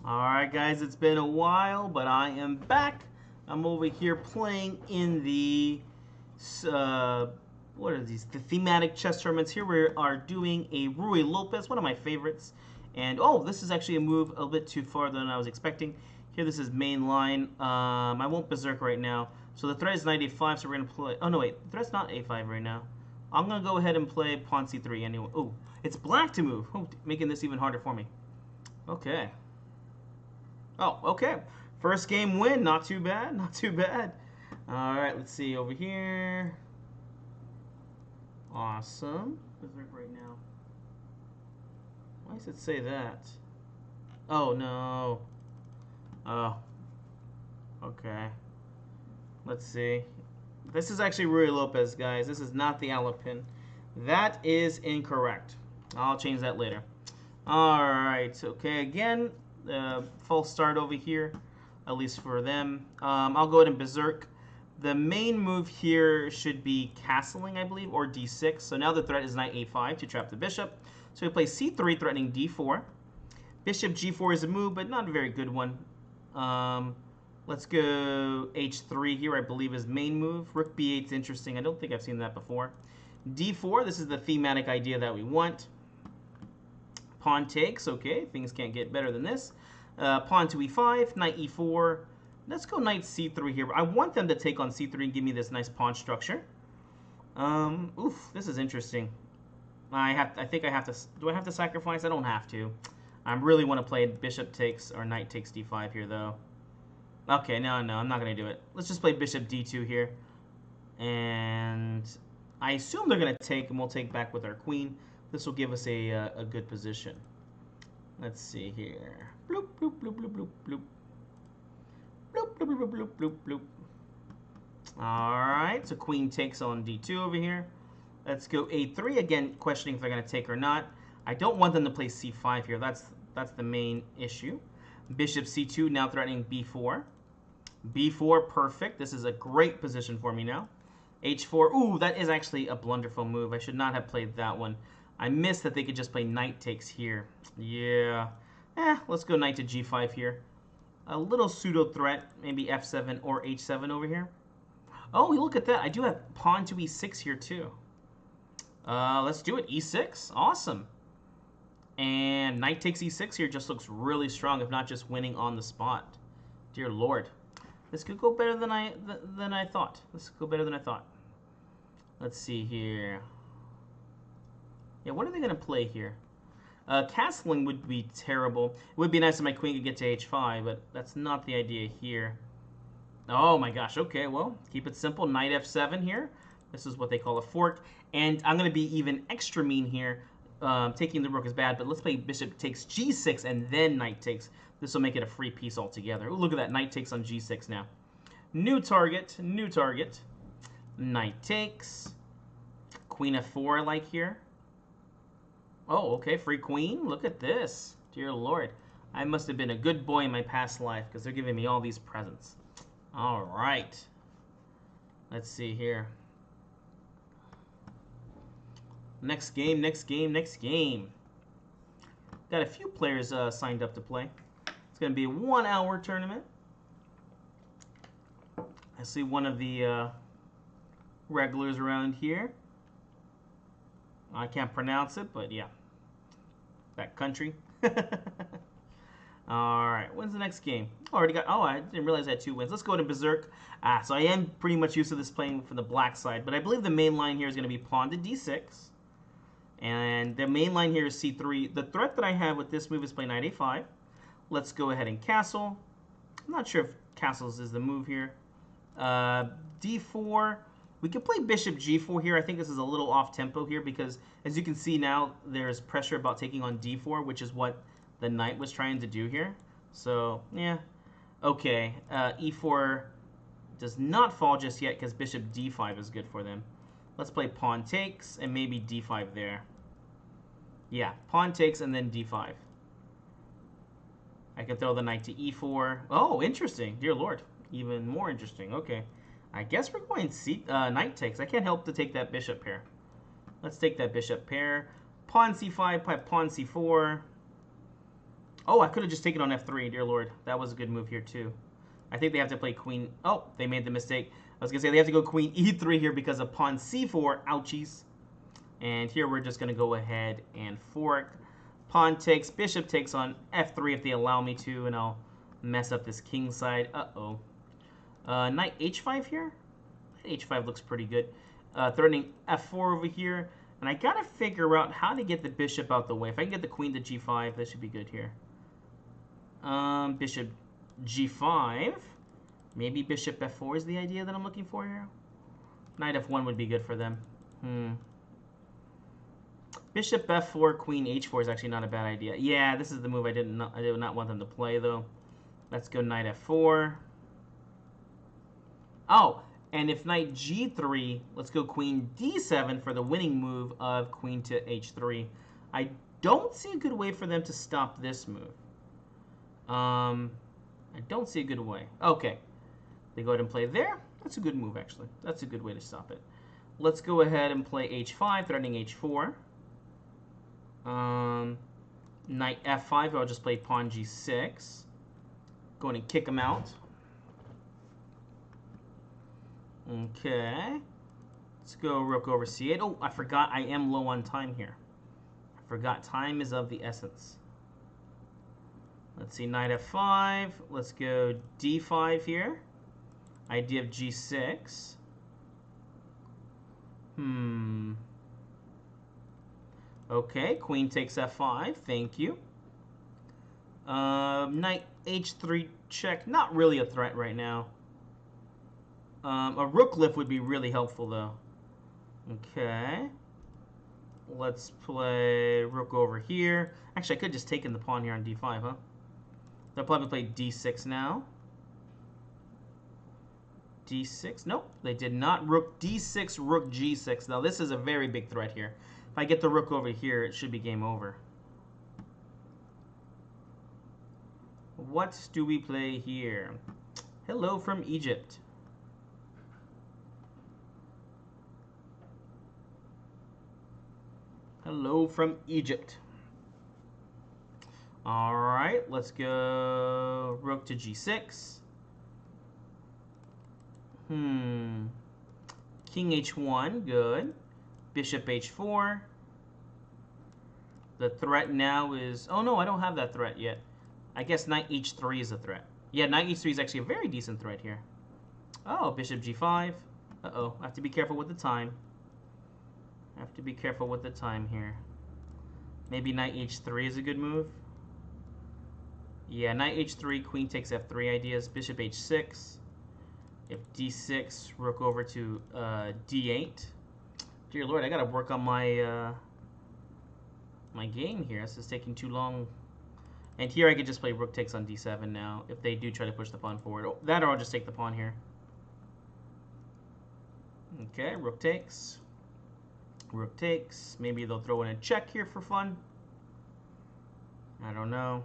Alright guys, it's been a while, but I am back. I'm over here playing in the, what are these? The thematic chess tournaments. Here we are doing a Ruy Lopez, one of my favorites. And, oh, this is actually a move a little bit too far than I was expecting. Here, this is main line. I won't berserk right now. So the threat is knight a5, so we're going to play... Oh, no, wait. The threat's not a5 right now. I'm going to go ahead and play pawn c3 anyway. Oh, it's black to move. Oh, making this even harder for me. Okay. Oh, okay. First game win. Not too bad. Not too bad. All right, let's see over here. Awesome. Berserk right now. Why does it say that? Oh, no. Oh. Okay. Let's see. This is actually Ruy Lopez, guys. This is not the Alapin. That is incorrect. I'll change that later. All right. Okay, again, false start over here, at least for them. I'll go ahead and berserk. The main move here should be castling, I believe, or d6. So now the threat is knight a5 to trap the bishop. So we play c3, threatening d4. Bishop g4 is a move, but not a very good one. Let's go h3 here, I believe, is main move. Rook b8 is interesting. I don't think I've seen that before. d4, this is the thematic idea that we want. Pawn takes, okay, things can't get better than this. Pawn to e5, knight e4. Let's go knight c3 here. I want them to take on c3 and give me this nice pawn structure. Oof, this is interesting. I think I have to. Do I have to sacrifice? I don't have to. I really want to play bishop takes or knight takes d5 here, though. Okay, no, I'm not going to do it. Let's just play bishop d2 here. And I assume they're going to take, and we'll take back with our queen. This will give us a good position. Let's see here. Bloop, bloop, bloop, bloop, bloop, bloop. Bloop, bloop, bloop, bloop, bloop, bloop. All right, so queen takes on d2 over here. Let's go a3, again, questioning if they're going to take or not. I don't want them to play c5 here. That's the main issue. Bishop c2, now threatening b4. b4, perfect. This is a great position for me now. h4, ooh, that is actually a blunderful move. I should not have played that one. I missed that they could just play knight takes here. Yeah. Let's go knight to g5 here. A little pseudo threat, maybe f7 or h7 over here. Oh, look at that. I do have pawn to e6 here too. Let's do it. e6. Awesome. And knight takes e6 here just looks really strong, if not just winning on the spot. Dear Lord. This could go better than I thought. This could go better than I thought. Let's see here. Yeah, what are they going to play here? Castling would be terrible. It would be nice if my queen could get to h5, but that's not the idea here. Oh my gosh, okay, well, keep it simple. Knight f7 here. This is what they call a fork. And I'm going to be even extra mean here. Taking the rook is bad, but let's play bishop takes g6 and then knight takes. This will make it a free piece altogether. Ooh, look at that, knight takes on g6 now. New target, new target. Knight takes. Queen f4 I like here. Oh, okay, free queen. Look at this. Dear Lord. I must have been a good boy in my past life because they're giving me all these presents. All right. Let's see here. Next game, next game, next game. Got a few players signed up to play. It's going to be a 1-hour tournament. I see one of the regulars around here. I can't pronounce it, but yeah. That country. Alright, when's the next game? Already got, oh, I didn't realize I had 2 wins. Let's go to Berserk. So I am pretty much used to this playing from the black side, but I believe the main line here is going to be pawn to d6. And the main line here is c3. The threat that I have with this move is play knight a5. Let's go ahead and castle. I'm not sure if castles is the move here. d4. We can play bishop g4 here. I think this is a little off tempo here because, as you can see now, there's pressure about taking on d4, which is what the knight was trying to do here. So, yeah. Okay. e4 does not fall just yet because bishop d5 is good for them. Let's play pawn takes and maybe d5 there. Yeah, pawn takes and then d5. I can throw the knight to e4. Oh, interesting. Dear Lord. Even more interesting. Okay. I guess we're going knight takes. I can't help to take that bishop pair. Let's take that bishop pair. Pawn c5, pawn c4. Oh, I could have just taken on f3, dear lord. That was a good move here, too. I think they have to play queen. Oh, they made the mistake. I was going to say they have to go queen e3 here because of pawn c4. Ouchies. And here we're just going to go ahead and fork. Pawn takes, bishop takes on f3 if they allow me to, and I'll mess up this king side. Uh-oh. Knight h5 here? H5 looks pretty good. Threatening f4 over here. And I got to figure out how to get the bishop out the way. If I can get the queen to g5, that should be good here. Bishop g5. Maybe bishop f4 is the idea that I'm looking for here. Knight f1 would be good for them. Bishop f4, queen h4 is actually not a bad idea. Yeah, this is the move I did not want them to play, though. Let's go knight f4. Oh, and if knight g3, let's go queen d7 for the winning move of queen to h3. I don't see a good way for them to stop this move. I don't see a good way. Okay. They go ahead and play there. That's a good move, actually. That's a good way to stop it. Let's go ahead and play h5, threatening h4. Knight f5, I'll just play pawn g6. Go ahead and kick him out. Okay. Let's go rook over c8. Oh, I forgot I am low on time here. I forgot time is of the essence. Let's see, knight f5. Let's go d5 here. Idea of g6. Okay, queen takes f5. Thank you. Knight h3 check. Not really a threat right now. A rook lift would be really helpful, though. Okay. Let's play rook over here. Actually, I could have just taken the pawn here on d5, huh? They'll probably play d6 now. d6. Nope, they did not. Rook d6, rook g6. Now, this is a very big threat here. If I get the rook over here, it should be game over. What do we play here? Hello from Egypt. Hello from Egypt. All right, let's go rook to g6. King h1, good. Bishop h4. The threat now is... Oh, no, I don't have that threat yet. I guess knight h3 is a threat. Yeah, knight h3 is actually a very decent threat here. Oh, bishop g5. Uh-oh, I have to be careful with the time. I have to be careful with the time here. Maybe knight h3 is a good move. Yeah, knight h3, queen takes f3 ideas. Bishop h6. If d6, rook over to d8. Dear Lord, I gotta work on my my game here. This is taking too long. And here I could just play rook takes on d7 now, if they do try to push the pawn forward. Oh, that or I'll just take the pawn here. Okay, rook takes. Rook takes. Maybe they'll throw in a check here for fun. I don't know.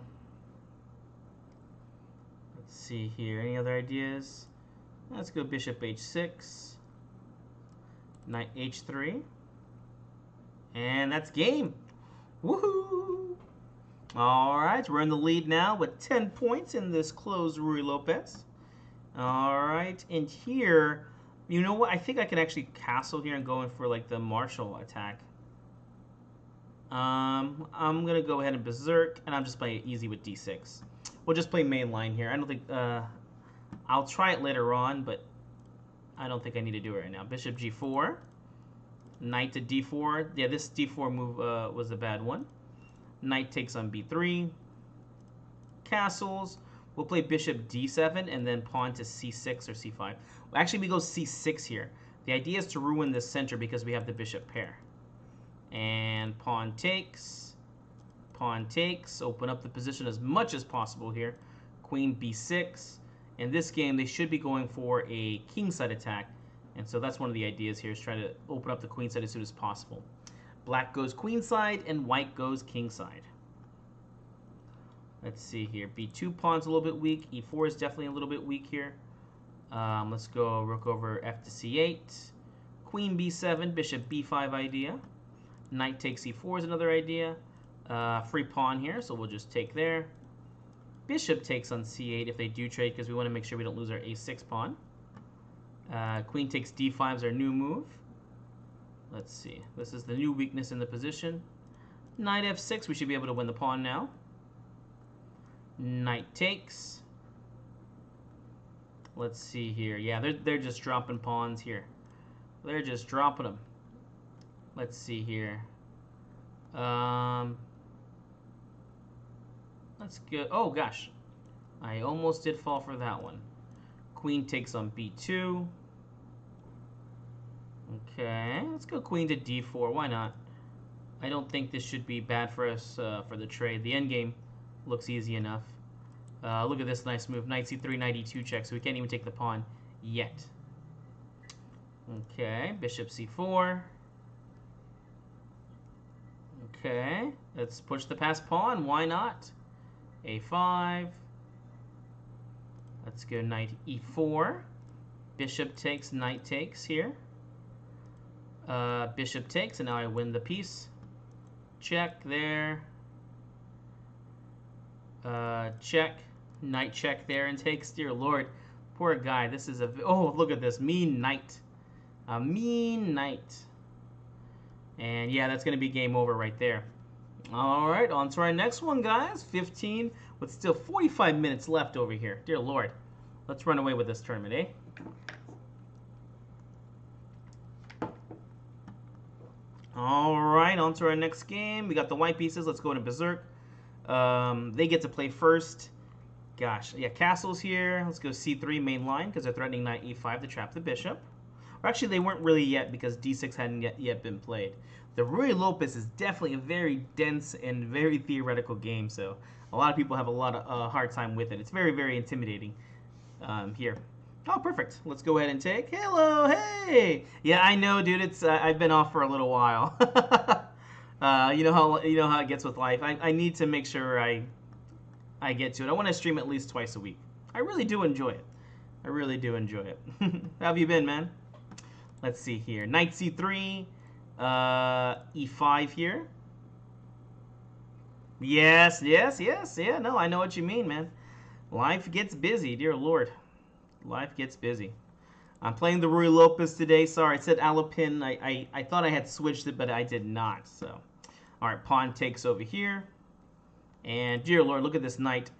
Let's see here. Any other ideas? Let's go bishop h6. Knight h3. And that's game. Woohoo! Alright, we're in the lead now with 10 points in this closed Ruy Lopez. Alright, and here, you know what? I think I can actually castle here and go in for like the martial attack. I'm going to go ahead and berserk, and I'm just playing it easy with d6. We'll just play main line here. I don't think... I'll try it later on, but I don't think I need to do it right now. Bishop g4. Knight to d4. Yeah, this d4 move was a bad one. Knight takes on b3. Castles. We'll play bishop d7 and then pawn to c6 or c5. Actually, we go c6 here. The idea is to ruin this center because we have the bishop pair. And pawn takes. Pawn takes. Open up the position as much as possible here. Queen b6. In this game, they should be going for a kingside attack. And so that's one of the ideas here, is trying to open up the queenside as soon as possible. Black goes queenside and white goes kingside. Let's see here. b2 pawn's a little bit weak. e4 is definitely a little bit weak here. Let's go rook over f to c8. Queen b7, bishop b5 idea. Knight takes c4 is another idea. Free pawn here, so we'll just take there. Bishop takes on c8 if they do trade, because we want to make sure we don't lose our a6 pawn. Queen takes d5 is our new move. Let's see. This is the new weakness in the position. Knight f6, we should be able to win the pawn now. Knight takes. Let's see here. Yeah, they're just dropping pawns here. They're just dropping them. Let's see here. Let's go. Oh gosh, I almost did fall for that one. Queen takes on b2. Okay, let's go queen to d4. Why not? I don't think this should be bad for us for the trade. The endgame looks easy enough. Look at this nice move. Knight c3, knight e2 check, so we can't even take the pawn yet. Okay, bishop c4. Okay, let's push the passed pawn. Why not? a5. Let's go knight e4. Bishop takes, knight takes here. Bishop takes, and now I win the piece. Check there. Check. Knight check there and takes. Dear Lord, poor guy. This is a... Oh, look at this. Mean knight. A mean knight. And yeah, that's going to be game over right there. All right, on to our next one, guys. 15 with still 45 minutes left over here. Dear Lord. Let's run away with this tournament, eh? All right, on to our next game. We got the white pieces. Let's go into Berserk. They get to play first. Gosh, yeah, castles here. Let's go c3 main line because they're threatening knight e5 to trap the bishop. Or actually, they weren't really yet because d6 hadn't yet been played. The Ruy Lopez is definitely a very dense and very theoretical game, so a lot of people have a lot of hard time with it. It's very, very intimidating here. Oh, perfect. Let's go ahead and take. Hello, hey. Yeah, I know, dude. It's I've been off for a little while. You know how it gets with life. I need to make sure I get to it. I want to stream at least twice a week. I really do enjoy it. I really do enjoy it. How have you been, man? Let's see here. Knight c3, e5 here. Yes. Yeah, no, I know what you mean, man. Life gets busy, dear Lord. Life gets busy. I'm playing the Ruy Lopez today. Sorry, it said Alapin. I thought I had switched it, but I did not. So, all right, pawn takes over here. And dear Lord, look at this knight.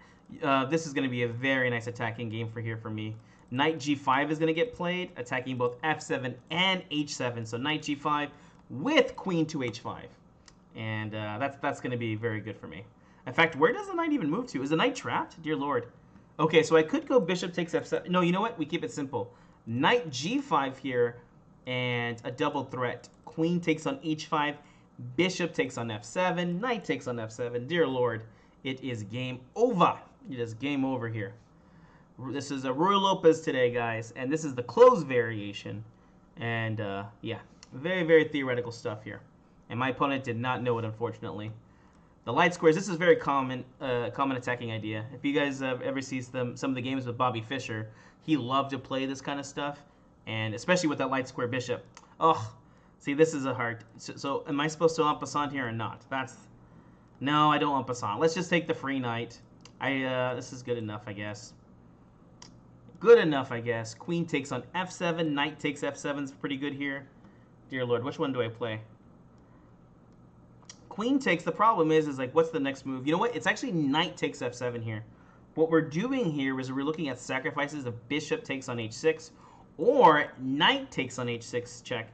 This is going to be a very nice attacking game for me. Knight g5 is going to get played, attacking both f7 and h7. So knight g5 with queen to h5. And that's going to be very good for me. In fact, where does the knight even move to? Is the knight trapped? Dear Lord. Okay, so I could go bishop takes f7. No, you know what? We keep it simple. Knight g5 here and a double threat. Queen takes on h5. Bishop takes on f7. Knight takes on f7. Dear Lord, it is game over. It is game over here. This is a Ruy Lopez today, guys, and this is the closed variation. And yeah, very, very theoretical stuff here. And my opponent did not know it, unfortunately. The light squares, this is very common attacking idea. If you guys ever see some of the games with Bobby Fischer, he loved to play this kind of stuff, and especially with that light square bishop. Oh, see, this is a hard. So am I supposed to en passant here or not? No, I don't en passant. Let's just take the free knight. This is good enough, I guess. Good enough, I guess. Queen takes on f7. Knight takes f7 is pretty good here. Dear Lord, which one do I play? Queen takes. The problem is like, what's the next move? You know what? It's actually knight takes f7 here. What we're doing here is we're looking at sacrifices of bishop takes on h6 or knight takes on h6 check.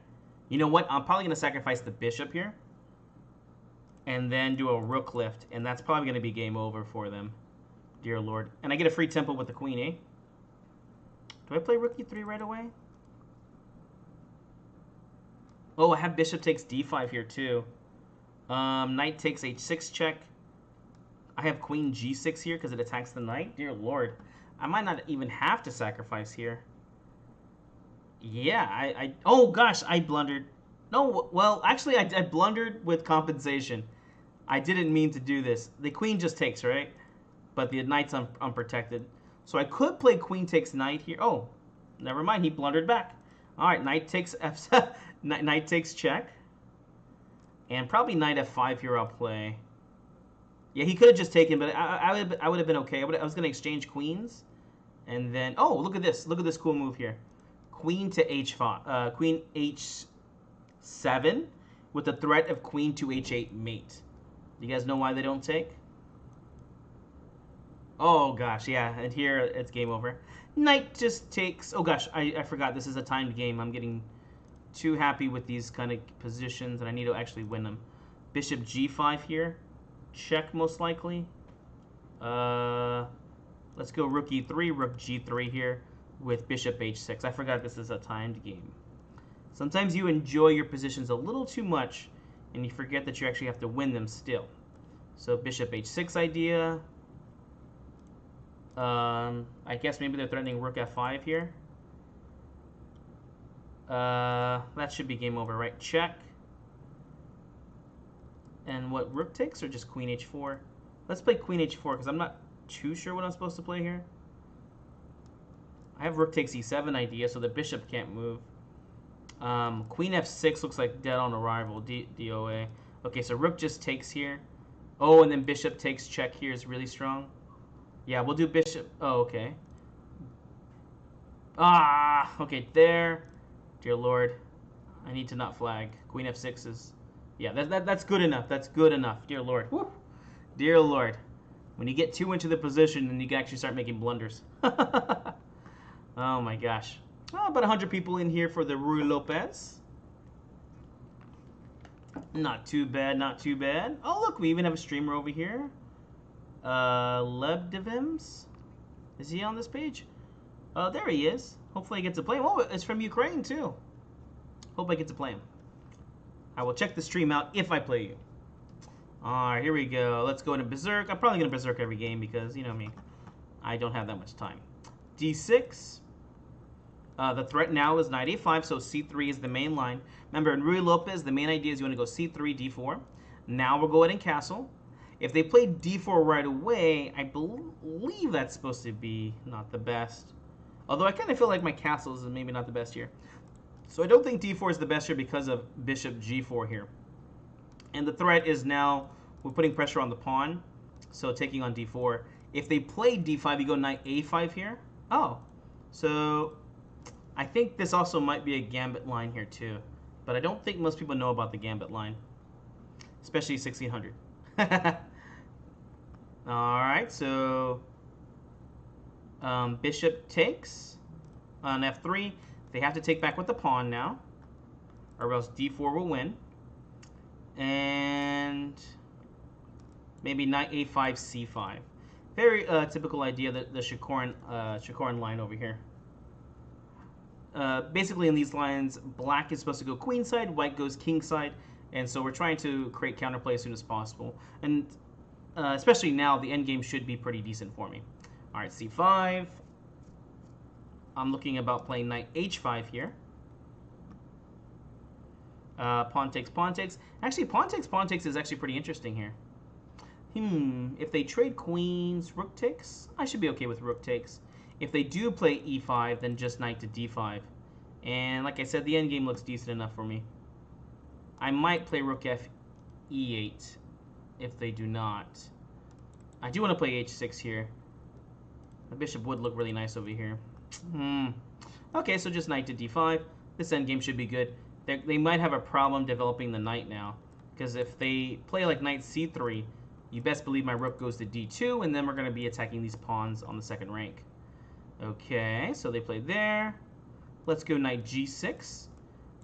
You know what? I'm probably going to sacrifice the bishop here and then do a rook lift, and that's probably going to be game over for them. Dear Lord. And I get a free tempo with the queen, eh? Do I play rook e3 right away? Oh, I have bishop takes d5 here too. Knight takes h6 check. I have queen g6 here because it attacks the knight. Dear Lord. I might not even have to sacrifice here. Yeah, oh gosh, I blundered. No, well, actually, I blundered with compensation. I didn't mean to do this. The queen just takes, right? But the knight's unprotected. So I could play queen takes knight here. Oh, never mind. He blundered back. All right, knight takes f7. Knight takes check. And probably knight f5 here I'll play. Yeah, he could have just taken, but I would have been okay. I was going to exchange queens. And then, oh, look at this. Look at this cool move here. Queen to h5, queen h7 with the threat of queen to h8 mate. You guys know why they don't take? Oh, gosh, yeah. And here, it's game over. Knight just takes... Oh, gosh, I forgot. This is a timed game. I'm getting too happy with these kind of positions, and I need to actually win them. Bishop g5 here. Check, most likely. Let's go rook e3, rook g3 here with bishop h6. I forgot this is a timed game. Sometimes you enjoy your positions a little too much, and you forget that you actually have to win them still. So bishop h6 idea. I guess maybe they're threatening rook f5 here. That should be game over, right? Check. And what, rook takes or just queen h4? Let's play queen h4 because I'm not too sure what I'm supposed to play here. I have rook takes e7 idea, so the bishop can't move. Queen f6 looks like dead on arrival. DOA. Okay, so rook just takes here. Oh, and then bishop takes check here is really strong. Yeah, we'll do bishop. Oh, okay. Ah, okay, there. Dear Lord, I need to not flag. Queen f6 is... Yeah, that's good enough. That's good enough. Dear Lord. Woo. Dear Lord. When you get too into the position, then you can actually start making blunders. Oh my gosh. Oh, about 100 people in here for the Ruy Lopez. Not too bad, not too bad. Oh, look, we even have a streamer over here. Lebdevims. Is he on this page? Oh, there he is. Hopefully I get to play him. Oh, it's from Ukraine, too. Hope I get to play him. I will check the stream out if I play you. Alright, here we go. Let's go into Berserk. I'm probably going to Berserk every game because, you know me, I don't have that much time. D6. The threat now is knight a5, so c3 is the main line. Remember, in Ruy Lopez, the main idea is you want to go c3, d4. Now we'll go ahead and castle. If they play d4 right away, I believe that's supposed to be not the best. Although I kind of feel like my castles is maybe not the best here. So I don't think d4 is the best here because of bishop g4 here. And the threat is now, we're putting pressure on the pawn, so taking on d4. If they play d5, you go knight a5 here. Oh, so I think this also might be a gambit line here too. But I don't think most people know about the gambit line, especially 1600. Alright, so bishop takes on f3. They have to take back with the pawn now, or else d4 will win. And maybe knight a5, c5. Very typical idea, the Shikoran line over here. Basically in these lines, black is supposed to go queenside, white goes kingside, and so we're trying to create counterplay as soon as possible. And especially now, the endgame should be pretty decent for me. Alright, c5. I'm looking about playing knight h5 here. Pawn takes, pawn takes. Actually, pawn takes is actually pretty interesting here. If they trade queens, rook takes, I should be okay with rook takes. If they do play e5, then just knight to d5. And like I said, the endgame looks decent enough for me. I might play rook f e8 if they do not. I do want to play h6 here. The bishop would look really nice over here. Okay, so just knight to d5. This endgame should be good. They might have a problem developing the knight now, because if they play like knight c3, you best believe my rook goes to d2, and then we're going to be attacking these pawns on the second rank. Okay, so they play there. Let's go knight g6.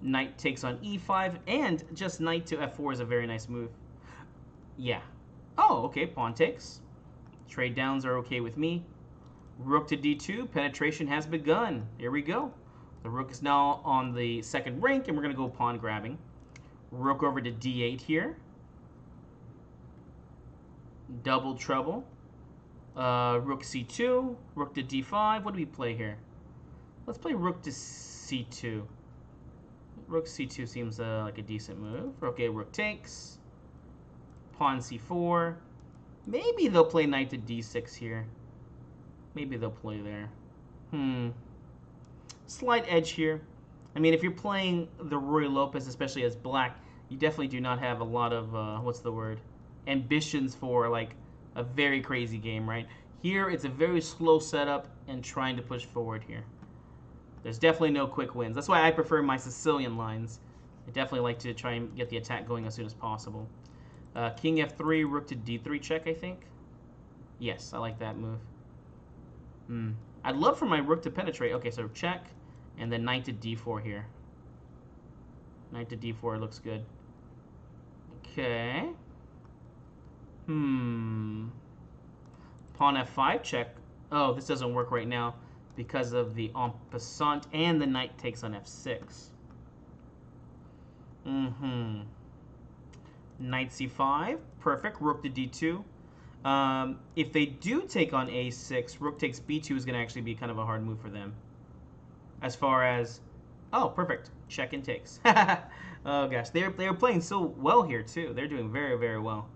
Knight takes on e5, and just knight to f4 is a very nice move. Yeah. Oh, okay, pawn takes. Trade downs are okay with me. Rook to d2, penetration has begun. Here we go. The rook is now on the second rank, and we're going to go pawn grabbing. Rook over to d8 here. Double trouble. Rook c2, rook to d5. What do we play here? Let's play rook to c2. Rook c2 seems like a decent move. Okay, rook takes. Pawn c4. Maybe they'll play knight to d6 here. Maybe they'll play there. Slight edge here. I mean, if you're playing the Ruy Lopez, especially as black, you definitely do not have a lot of what's the word, ambitions for like a very crazy game, right? Here it's a very slow setup and trying to push forward here. There's definitely no quick wins. That's why I prefer my Sicilian lines. I definitely like to try and get the attack going as soon as possible. King f3, rook to d3 check, I think. Yes, I like that move. I'd love for my rook to penetrate. Okay, so check, and then knight to d4 here. Knight to d4 looks good. Okay. Pawn f5 check. Oh, this doesn't work right now because of the en passant, and the knight takes on f6. Knight c5, perfect. Rook to d2. If they do take on a6, rook takes b2 is going to actually be kind of a hard move for them. As far as, oh, perfect. Check and takes. Oh gosh, they're playing so well here too. They're doing very, very well.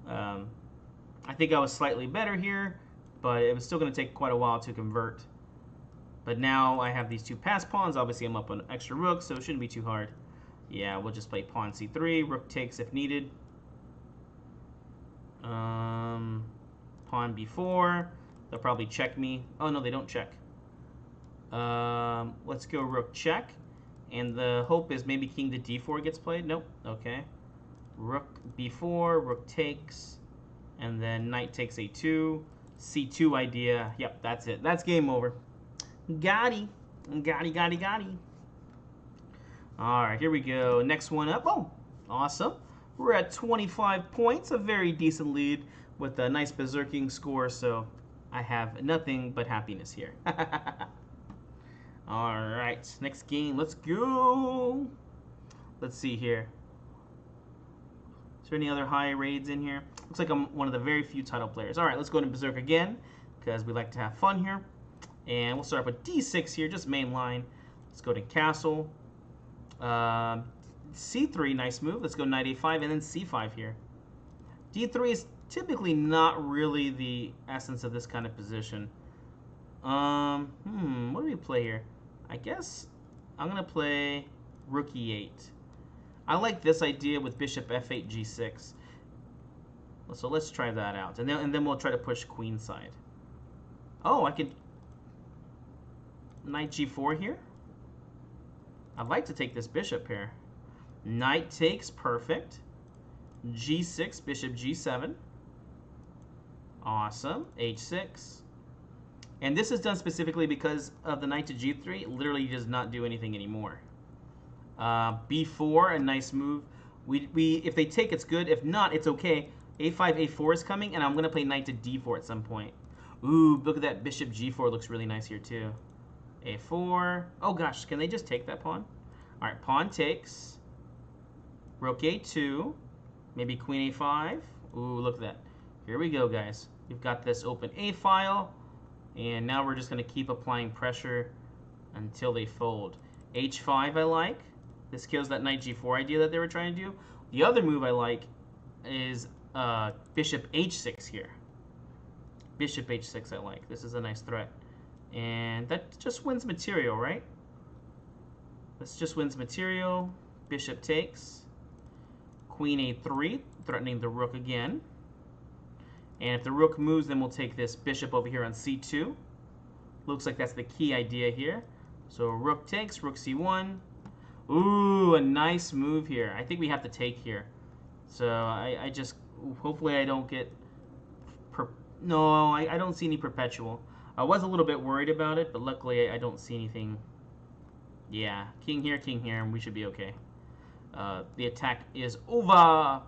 I think I was slightly better here, but it was still going to take quite a while to convert. But now I have these two pass pawns. Obviously, I'm up on extra rook, so it shouldn't be too hard. Yeah, we'll just play pawn c3, rook takes if needed. Pawn b4. They'll probably check me. Oh, no, they don't check. Let's go rook check. And the hope is maybe king to d4 gets played. Nope. Okay. Rook b4, rook takes. And then knight takes a2. c2 idea. Yep, that's it. That's game over. Gotti. Gotti. All right, here we go. Next one up. Oh, awesome. We're at 25 points, a very decent lead with a nice berserking score, so I have nothing but happiness here. All right, next game. Let's go. Let's see here. Is there any other high raids in here? Looks like I'm one of the very few title players. All right, let's go to Berserk again because we like to have fun here. And we'll start up with d6 here, just main line. Let's go to castle. c3, nice move. Let's go knight a5 and then c5 here. d3 is typically not really the essence of this kind of position. What do we play here? I guess I'm going to play rook e8. I like this idea with bishop f8, g6. So let's try that out. And then we'll try to push queen side. Oh, I could knight g4 here. I'd like to take this bishop here. Knight takes, perfect. g6, bishop g7. Awesome. h6. And this is done specifically because of the knight to g3. It literally does not do anything anymore. b4, a nice move. If they take, it's good. If not, it's okay. a5, a4 is coming, and I'm going to play knight to d4 at some point. Ooh, look at that bishop g4. Looks really nice here, too. a4. Oh, gosh. Can they just take that pawn? All right, pawn takes. Rook a2. Maybe queen a5. Ooh, look at that. Here we go, guys. We've got this open a file. And now we're just going to keep applying pressure until they fold. h5 I like. This kills that knight g4 idea that they were trying to do. The other move I like is bishop h6 here. Bishop h6 I like. This is a nice threat. And that just wins material, right? This just wins material. Bishop takes. Queen a3, threatening the rook again. And if the rook moves, then we'll take this bishop over here on c2. Looks like that's the key idea here. So rook takes, rook c1. Ooh, a nice move here. I think we have to take here. So I just, hopefully I don't get, no, I don't see any perpetual. I was a little bit worried about it, but luckily I don't see anything. Yeah, king here, and we should be okay. The attack is over.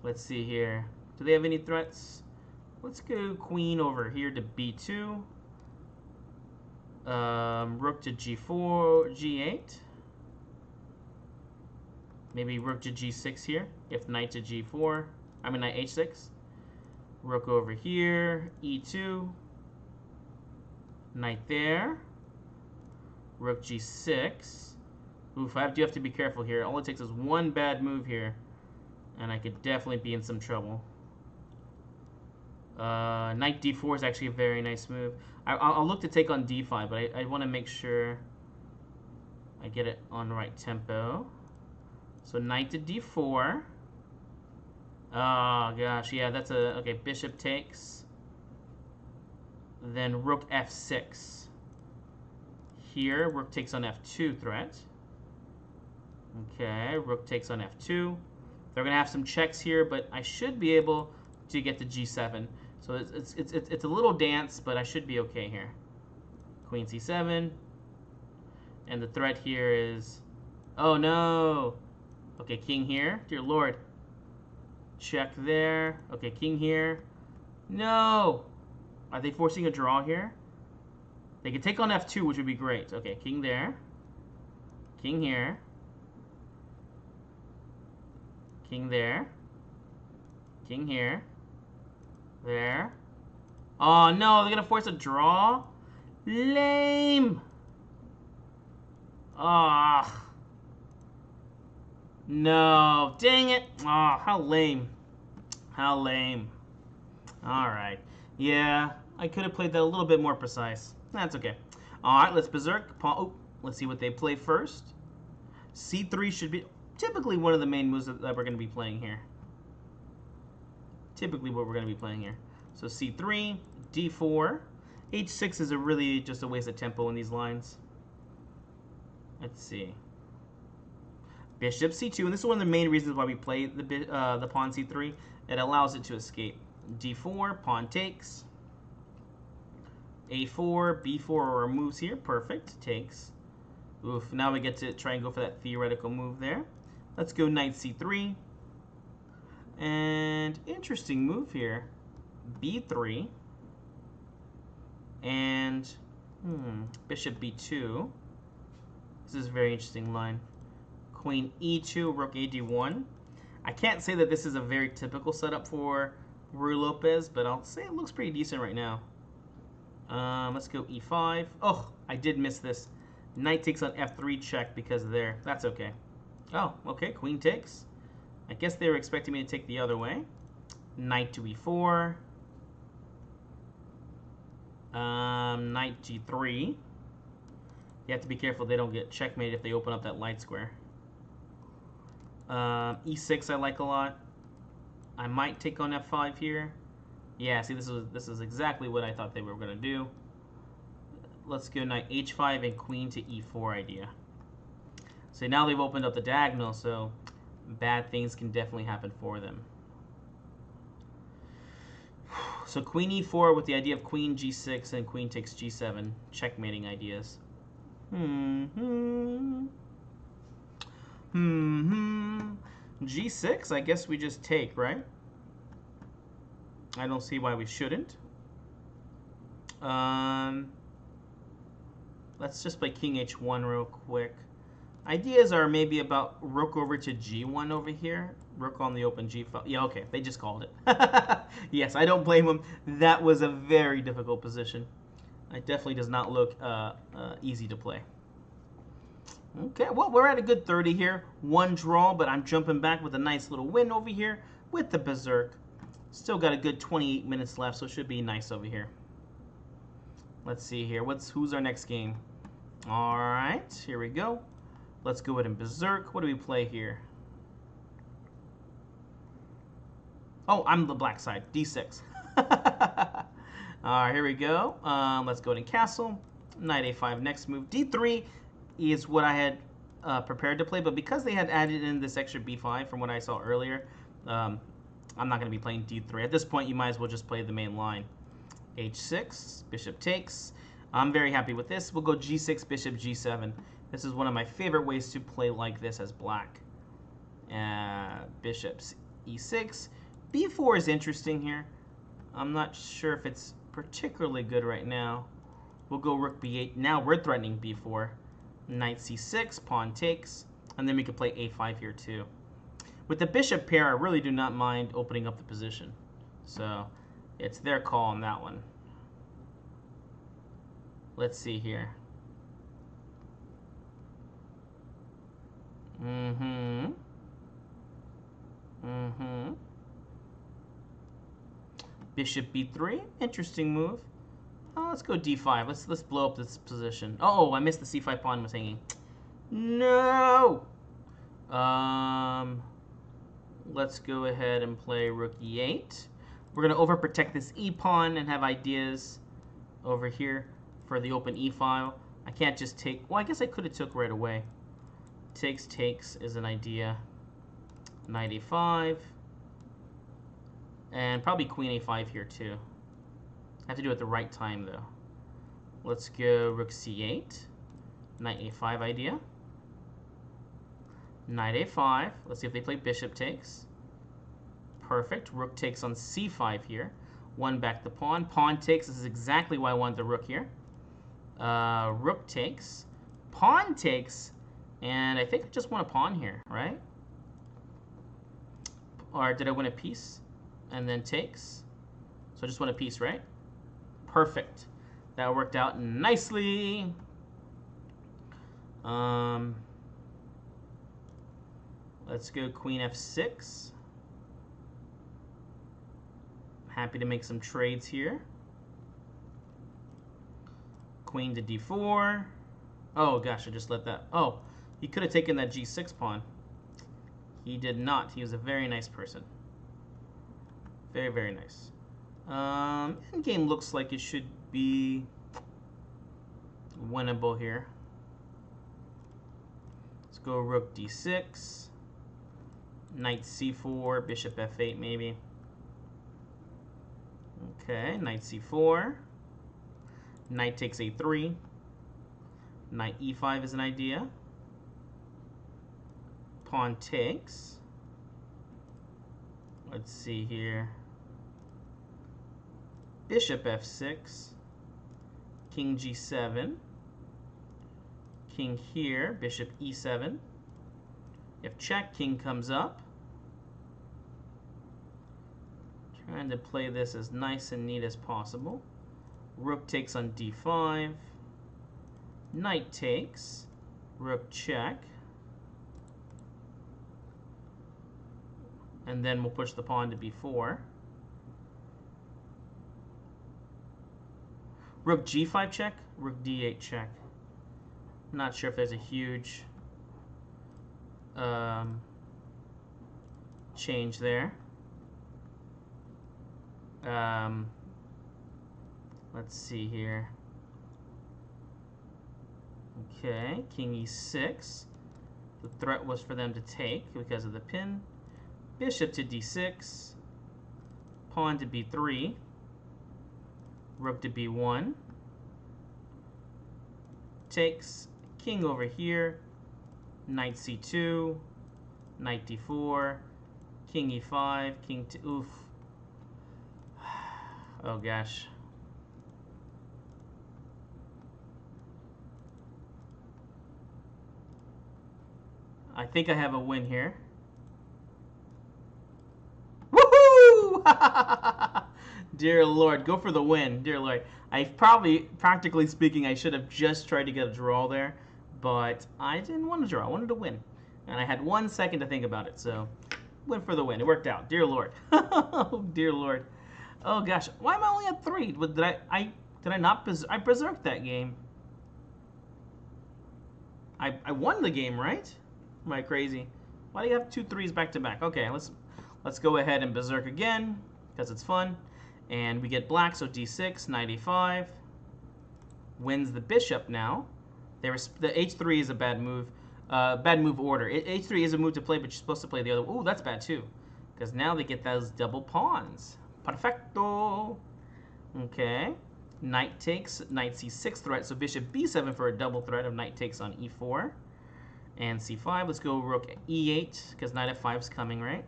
Let's see here. Do they have any threats? Let's go queen over here to b2. Rook to g4, g8. Maybe rook to g6 here. If knight to g4. I mean knight h6. Rook over here, e2. Knight there. Rook g6. Oof, I do have to be careful here. All it takes is one bad move here, and I could definitely be in some trouble. Knight d4 is actually a very nice move. I'll look to take on d5, but I want to make sure I get it on the right tempo. So knight to d4. Oh, gosh. Yeah, that's a... Okay, bishop takes. Then rook f6. Here, rook takes on f2 threat. Okay, rook takes on f2. They're going to have some checks here, but I should be able to get to g7. So it's a little dance, but I should be okay here. Queen c7. And the threat here is... Oh, no! Okay, king here. Dear Lord. Check there. Okay, king here. No! Are they forcing a draw here? They could take on f2, which would be great. Okay, king there. King here. King there. King here. There. Oh, no, they're going to force a draw? Lame! Ah. No. Dang it. Oh, how lame. How lame. Alright. Yeah, I could have played that a little bit more precise. That's okay. Alright, let's berserk. Oh, let's see what they play first. C3 should be typically one of the main moves that we're going to be playing here. Typically what we're going to be playing here. So C3, D4. H6 is really just a waste of tempo in these lines. Let's see. Bishop C2, and this is one of the main reasons why we play the pawn C3. It allows it to escape. D4, pawn takes. A4, B4 are moves here. Perfect. Takes. Oof. Now we get to try and go for that theoretical move there. Let's go knight C3. And interesting move here. B3. And bishop B2. This is a very interesting line. Queen E2, rook AD1. I can't say that this is a very typical setup for Ruy Lopez, but I'll say it looks pretty decent right now. Let's go E5. Oh, I did miss this. Knight takes on F3 check because there. That's okay. Oh, okay. Queen takes. I guess they were expecting me to take the other way. Knight to E4. Knight G3. You have to be careful they don't get checkmate if they open up that light square. E6 I like a lot. I might take on F5 here. Yeah, see, this is exactly what I thought they were going to do. Let's go knight H5 and queen to E4 idea. So now they've opened up the diagonal, so bad things can definitely happen for them. So queen E4 with the idea of queen G6 and queen takes G7. Checkmating ideas. G6, I guess we just take, right? I don't see why we shouldn't. Let's just play king H1 real quick. Ideas are maybe about rook over to G1 over here. Rook on the open G5. Yeah, okay, they just called it. Yes, I don't blame them. That was a very difficult position. It definitely does not look easy to play. Okay, well, we're at a good 30 here. One draw, but I'm jumping back with a nice little win over here with the berserk. Still got a good 28 minutes left, so it should be nice over here. Let's see here. Who's our next game? All right, here we go. Let's go ahead and berserk. What do we play here? Oh, I'm the black side. D6. All right, here we go. Let's go to castle. Knight A5 next move. D3 is what I had prepared to play, but because they had added in this extra B5 from what I saw earlier, I'm not going to be playing D3. At this point, you might as well just play the main line. H6, bishop takes. I'm very happy with this. We'll go G6, bishop G7. This is one of my favorite ways to play like this as black. Bishop E6. B4 is interesting here. I'm not sure if it's particularly good right now. We'll go rook B8. Now we're threatening B4. Knight C6, pawn takes. And then we could play A5 here too. With the bishop pair, I really do not mind opening up the position. So it's their call on that one. Let's see here. Bishop B3, interesting move. Let's go D5. Let's blow up this position. Oh, I missed the C5 pawn was hanging. No! Let's go ahead and play rook e8. We're going to overprotect this e-pawn and have ideas over here for the open e-file. I can't just take... Well, I guess I could have took right away. Takes is an idea. Knight a5. And probably queen a5 here too. I have to do it at the right time though. Let's go rook c8. Knight a5 idea. Knight a5. Let's see if they play bishop takes. Perfect. Rook takes on c5 here. One back the pawn. Pawn takes. This is exactly why I want the rook here. Rook takes. Pawn takes. And I think I just won a pawn here, right? Or did I win a piece? And then takes. So I just won a piece, right? Perfect. That worked out nicely. Let's go queen f6. Happy to make some trades here. Queen to d4. Oh gosh, I just let that. Oh, he could have taken that g6 pawn. He did not. He was a very nice person. Very, very nice. Endgame looks like it should be winnable here. Let's go rook d6. Knight c4, bishop f8 maybe. Okay, knight c4. Knight takes a3. Knight e5 is an idea. Pawn takes. Let's see here. Bishop f6. King g7. King here. Bishop e7. If check, king comes up. Trying to play this as nice and neat as possible. Rook takes on d5. Knight takes. Rook check. And then we'll push the pawn to b4. Rook g5 check. Rook d8 check. Not sure if there's a huge change there. Let's see here. Okay, king e6. The threat was for them to take because of the pin. Bishop to d6. Pawn to b3. Rook to b1. Takes. King over here. Knight c2. Knight d4. King e5. King to... Oof. Oh gosh. I think I have a win here. Woohoo! Dear Lord, go for the win. Dear Lord. I probably, practically speaking, I should have just tried to get a draw there. But I didn't want to draw. I wanted to win. And I had 1 second to think about it. So, went for the win. It worked out. Dear Lord. Oh, dear Lord. Oh, gosh. Why am I only at 3? Did I not... I berserked that game. I won the game, right? Am I crazy? Why do you have 2 3s back to back? Okay, let's go ahead and berserk again because it's fun. And we get black, so d6, knight a5. Wins the bishop now. The h3 is a bad move. Bad move order. H3 is a move to play, but you're supposed to play the other. Ooh, that's bad too. Because now they get those double pawns. Perfecto. Okay. Knight takes. Knight c6 threat. So bishop b7 for a double threat of knight takes on e4. And c5. Let's go rook e8. Because knight f5 is coming, right?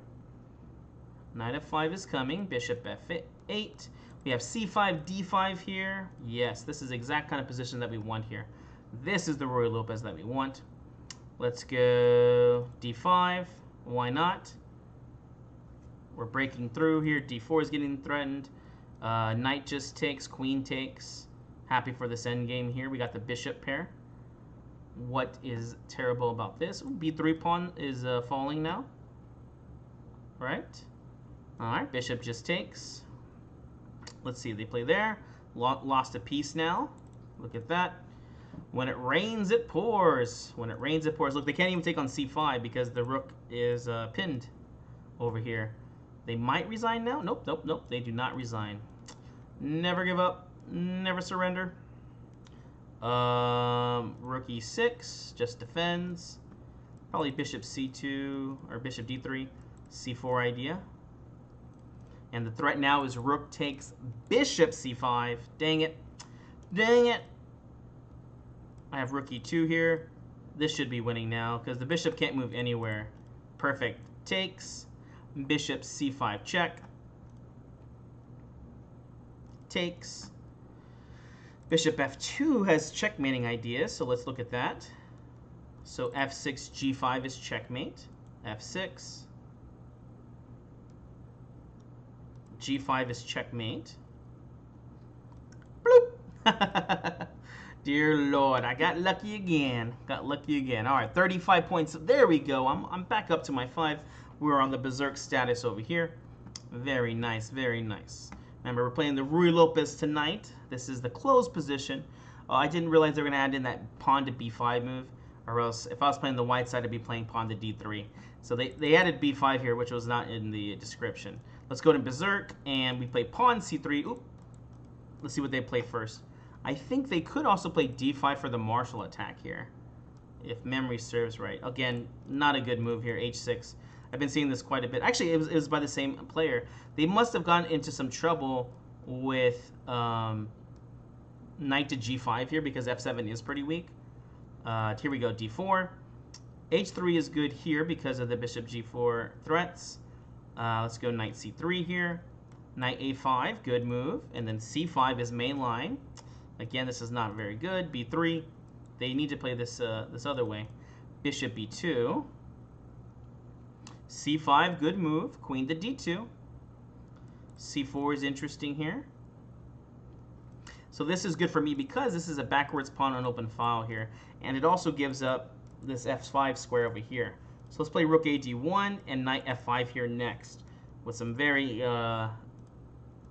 Knight f5 is coming. Bishop f8. We have c5, d5 here. Yes, this is the exact kind of position that we want here. This is the Ruy Lopez that we want. Let's go d5. Why not? We're breaking through here. d4 is getting threatened. Knight just takes. Queen takes. Happy for this endgame here. We got the bishop pair. What is terrible about this? Ooh, b3 pawn is falling now. Right? Alright, bishop just takes. Let's see, they play there. Lost a piece now. Look at that. When it rains, it pours. When it rains, it pours. Look, they can't even take on c5 because the rook is pinned over here. They might resign now. Nope, nope, nope. They do not resign. Never give up. Never surrender. Rook e6 just defends. Probably bishop c2 or bishop d3, c4 idea. And the threat now is rook takes bishop c5. Dang it. Dang it. I have rook e2 here. This should be winning now because the bishop can't move anywhere. Perfect. Takes. Bishop c5 check. Takes. Bishop f2 has checkmating ideas, so let's look at that. So f6, g5 is checkmate. f6. g5 is checkmate. Bloop! Dear Lord, I got lucky again. Got lucky again. All right, 35 points. There we go. I'm back up to my 5. We're on the berserk status over here. Very nice, very nice. Remember, we're playing the Ruy Lopez tonight. This is the closed position. I didn't realize they were going to add in that pawn to b5 move, or else if I was playing the white side, I'd be playing pawn to d3. So they added b5 here, which was not in the description. Let's go to berserk, and we play pawn c3. Oop. Let's see what they play first. I think they could also play d5 for the martial attack here, if memory serves right. Again, not a good move here, h6. I've been seeing this quite a bit. Actually, it was by the same player. They must have gone into some trouble with knight to g5 here because f7 is pretty weak. Here we go, d4. h3 is good here because of the bishop g4 threats. Let's go knight c3 here. Knight a5, good move. And then c5 is main line. Again, this is not very good. b3. They need to play this this other way. Bishop b2. c5, good move. Queen to d2. c4 is interesting here. So this is good for me because this is a backwards pawn on open file here. And it also gives up this f5 square over here. So let's play rook ad1 and knight f5 here next with some very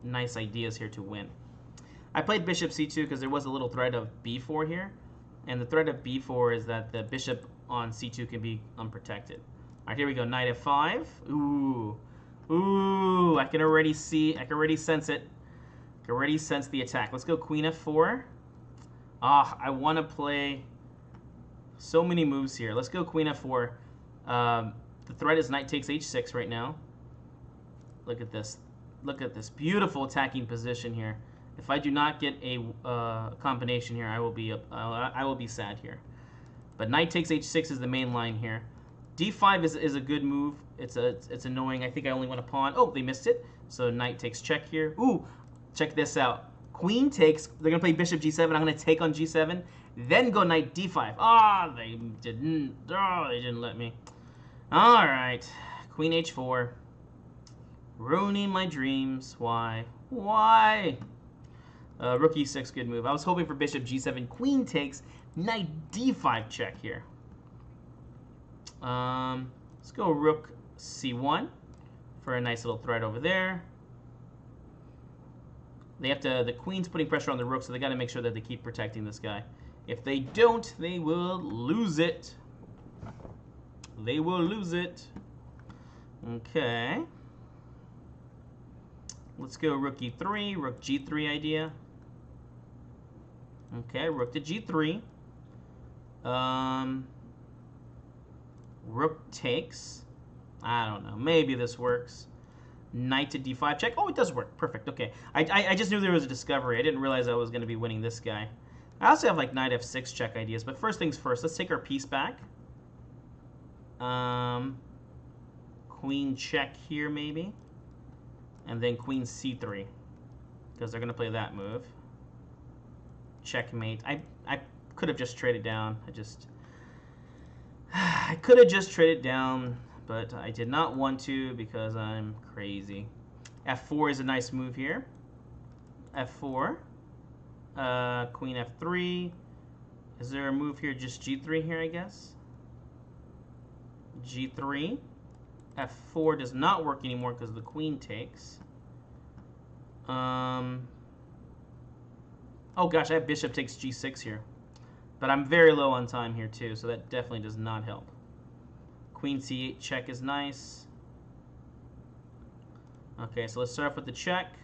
nice ideas here to win. I played bishop c2 because there was a little threat of b4 here. And the threat of b4 is that the bishop on c2 can be unprotected. All right, here we go. Knight f5. Ooh. Ooh, I can already see, I can already sense it. I can already sense the attack. Let's go queen f4. I want to play so many moves here. Let's go queen f4. The threat is knight takes h6 right now. Look at this. Look at this beautiful attacking position here. If I do not get a combination here, I will be sad here. But knight takes h6 is the main line here. d5 is a good move. It's annoying. I think I only want a pawn. Oh, they missed it. So knight takes check here. Ooh, check this out. Queen takes. They're gonna play bishop g7. I'm gonna take on g7. Then go knight d5. Ah, they didn't. Oh, they didn't let me. All right, queen h4. Ruining my dreams. Why? Why? Rook e6, good move. I was hoping for bishop g7. Queen takes. Knight d5 check here. Let's go rook c1 for a nice little threat over there. They have to. The queen's putting pressure on the rook, so they got to make sure that they keep protecting this guy. If they don't, they will lose it. They will lose it. Okay. Let's go rook e3, rook g3 idea. Okay, rook to g3. Rook takes. I don't know. Maybe this works. Knight to d5 check. Oh, it does work. Perfect. Okay. I just knew there was a discovery. I didn't realize I was going to be winning this guy. I also have like knight f6 check ideas, but first things first. Let's take our piece back. Queen check here maybe. And then queen c3. Because they're going to play that move. Checkmate. I could have just traded down. I could have just traded down, but I did not want to because I'm crazy. f4 is a nice move here. f4. Queen f3. Is there a move here? Just g3 here, I guess. g3. f4 does not work anymore because the queen takes. Oh gosh, I have bishop takes g6 here. But I'm very low on time here too, so that definitely does not help. Queen c8 check is nice. Okay, so let's start off with the check.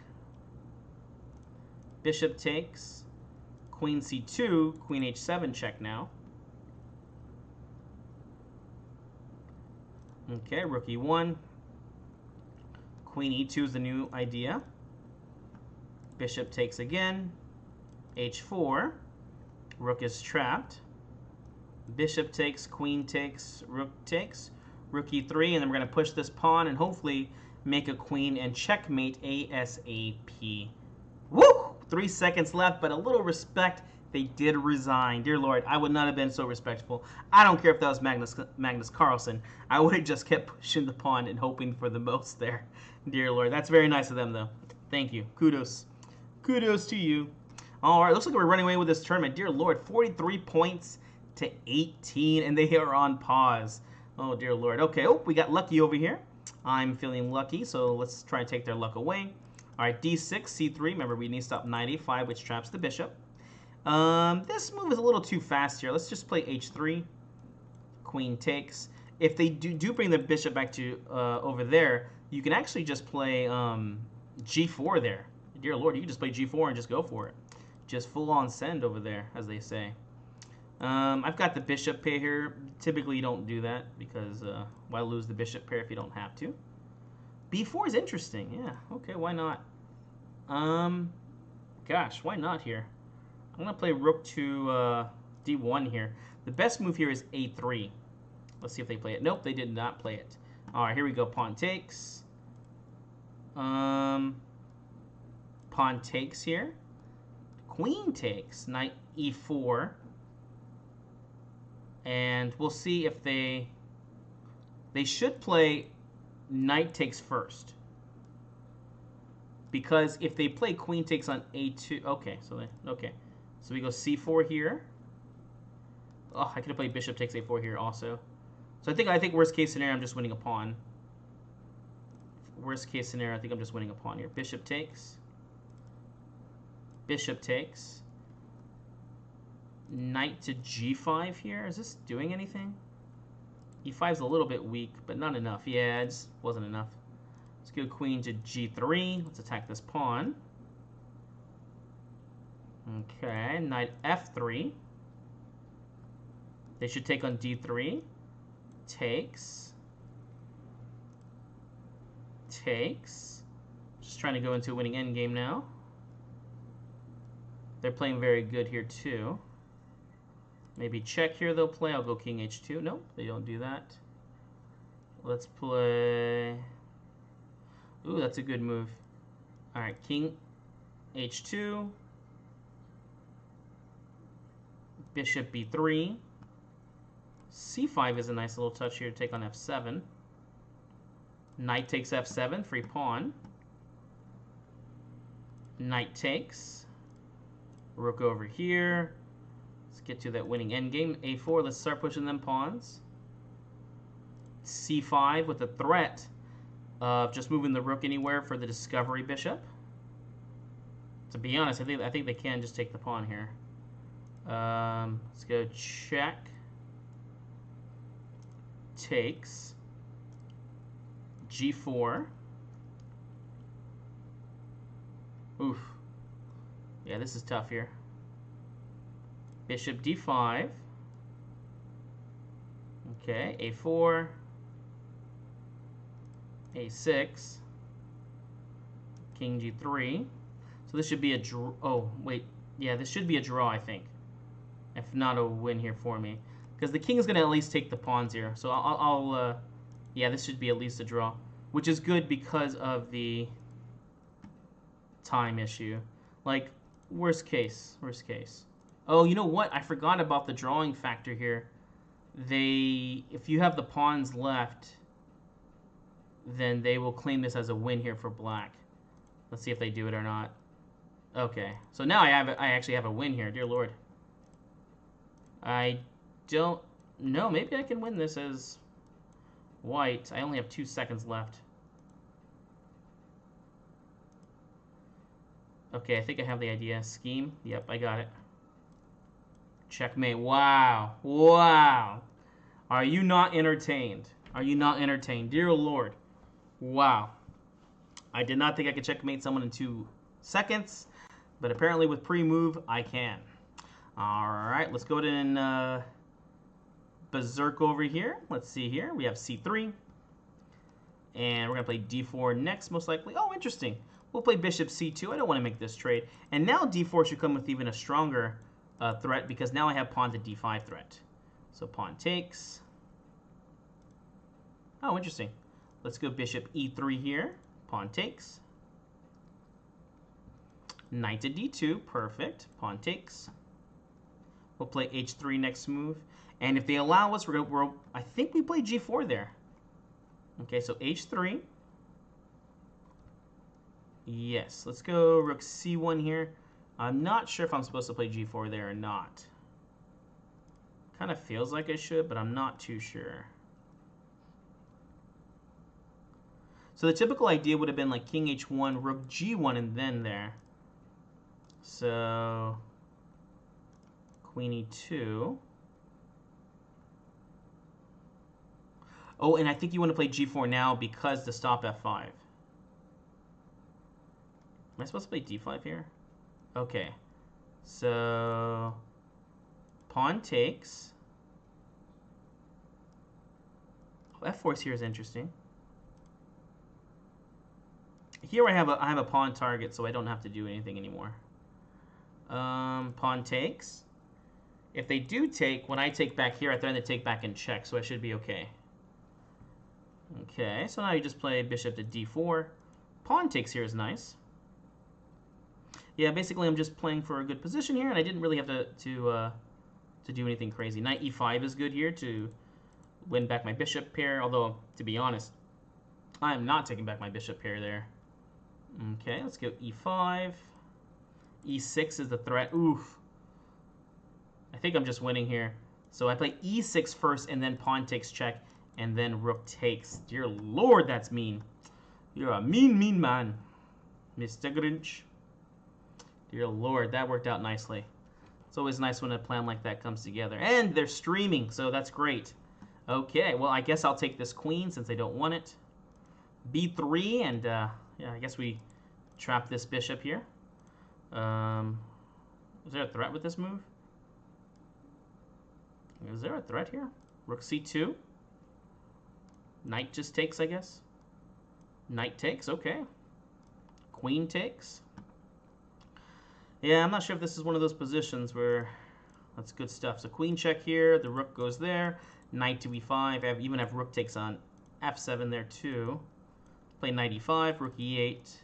Bishop takes. Queen c2, queen h7 check now. Okay, rook e1. Queen e2 is the new idea. Bishop takes again. h4. Rook is trapped. Bishop takes, queen takes, rook takes. Rook e3, and then we're going to push this pawn and hopefully make a queen and checkmate ASAP. Woo! 3 seconds left, but a little respect. They did resign. Dear Lord, I would not have been so respectful. I don't care if that was Magnus Carlsen. I would have just kept pushing the pawn and hoping for the most there. Dear Lord, that's very nice of them, though. Thank you. Kudos. Kudos to you. All right, looks like we're running away with this tournament. Dear Lord, 43 points to 18, and they are on pause. Oh, dear Lord. Okay, oh, we got lucky over here. I'm feeling lucky, so let's try to take their luck away. All right, d6, c3. Remember, we need to stop knight a5, which traps the bishop. This move is a little too fast here. Let's just play h3. Queen takes. If they do bring the bishop back to over there, you can actually just play g4 there. Dear Lord, you can just play g4 and just go for it. Just full-on send over there, as they say. I've got the bishop pair here. Typically, you don't do that because why lose the bishop pair if you don't have to? b4 is interesting. Yeah, okay, why not? Gosh, why not here? I'm going to play rook to d1 here. The best move here is a3. Let's see if they play it. Nope, they did not play it. All right, here we go. Pawn takes. Pawn takes here. Queen takes. Knight e4. And we'll see if they should play knight takes first. Because if they play queen takes on a2, okay, so we go c4 here. Oh, I could have played bishop takes a4 here also. So I think worst case scenario, I'm just winning a pawn. Worst case scenario, I think I'm just winning a pawn here. Bishop takes. Bishop takes. Knight to g5 here. Is this doing anything? e5 is a little bit weak, but not enough. Yeah, it just wasn't enough. Let's go queen to g3. Let's attack this pawn. Okay, knight f3. They should take on d3. Takes. Takes. Just trying to go into a winning endgame now. They're playing very good here too. Maybe check here they'll play. I'll go king h2. Nope, they don't do that. Let's play... Ooh, that's a good move. All right, king h2. Bishop b3. c5 is a nice little touch here to take on f7. Knight takes f7, free pawn. Knight takes. Rook over here. Let's get to that winning endgame. a4, let's start pushing them pawns. c5 with the threat of just moving the rook anywhere for the discovery bishop. To be honest, I think they can just take the pawn here. Let's go check. Takes. g4. Oof. Yeah, this is tough here. Bishop d5. Okay, a4. a6. King g3. So this should be a draw. Oh, wait. Yeah, this should be a draw, I think. If not a win here for me. Because the king is going to at least take the pawns here. So yeah, this should be at least a draw. Which is good because of the time issue. Like, worst case. Oh, you know what? I forgot about the drawing factor here. If you have the pawns left, then they will claim this as a win here for black. Let's see if they do it or not. Okay, so now I actually have a win here. Dear Lord. I don't know. Maybe I can win this as white. I only have 2 seconds left. Okay, I think I have the idea. Scheme. Yep, I got it. Checkmate. Wow. Wow. Are you not entertained? Are you not entertained? Dear Lord. Wow. I did not think I could checkmate someone in 2 seconds, but apparently with pre-move, I can. All right, let's go ahead and berserk over here. Let's see here. We have C3. And we're going to play D4 next, most likely. Oh, interesting. We'll play bishop C2. I don't want to make this trade. And now D4 should come with even a stronger threat, because now I have pawn to D5 threat. So pawn takes. Oh, interesting. Let's go bishop E3 here. Pawn takes. Knight to D2. Perfect. Pawn takes. We'll play H3 next move. And if they allow us, I think we play G4 there. Okay, so H3. Yes, let's go rook C1 here. I'm not sure if I'm supposed to play G4 there or not. Kind of feels like I should, but I'm not too sure. So the typical idea would have been like king H1, rook G1, and then there. So queen E2. Oh, and I think you want to play G4 now because to stop F5. Am I supposed to play D5 here? Okay. So pawn takes. Oh, F4 here is interesting. Here I have a pawn target, so I don't have to do anything anymore. Pawn takes. If they do take, when I take back here, I threaten to take back and check, so I should be okay. Okay, so now you just play bishop to D4. Pawn takes here is nice. Yeah, basically I'm just playing for a good position here, and I didn't really have to do anything crazy. Knight E5 is good here to win back my bishop pair, although, to be honest, I'm not taking back my bishop pair there. Okay, let's go E5. E6 is the threat. Oof. I think I'm just winning here. So I play E6 first, and then pawn takes check, and then rook takes. Dear Lord, that's mean. You're a mean, mean man, Mr. Grinch. Dear Lord, that worked out nicely. It's always nice when a plan like that comes together. And they're streaming, so that's great. Okay, well, I guess I'll take this queen since they don't want it. B3, and yeah, I guess we trap this bishop here. Is there a threat with this move? Is there a threat here? Rook C2. Knight just takes, I guess. Knight takes, okay. Queen takes. Yeah, I'm not sure if this is one of those positions where that's good stuff. So queen check here, the rook goes there. Knight to E5. I even have rook takes on F7 there too. Play knight E5, rook E8,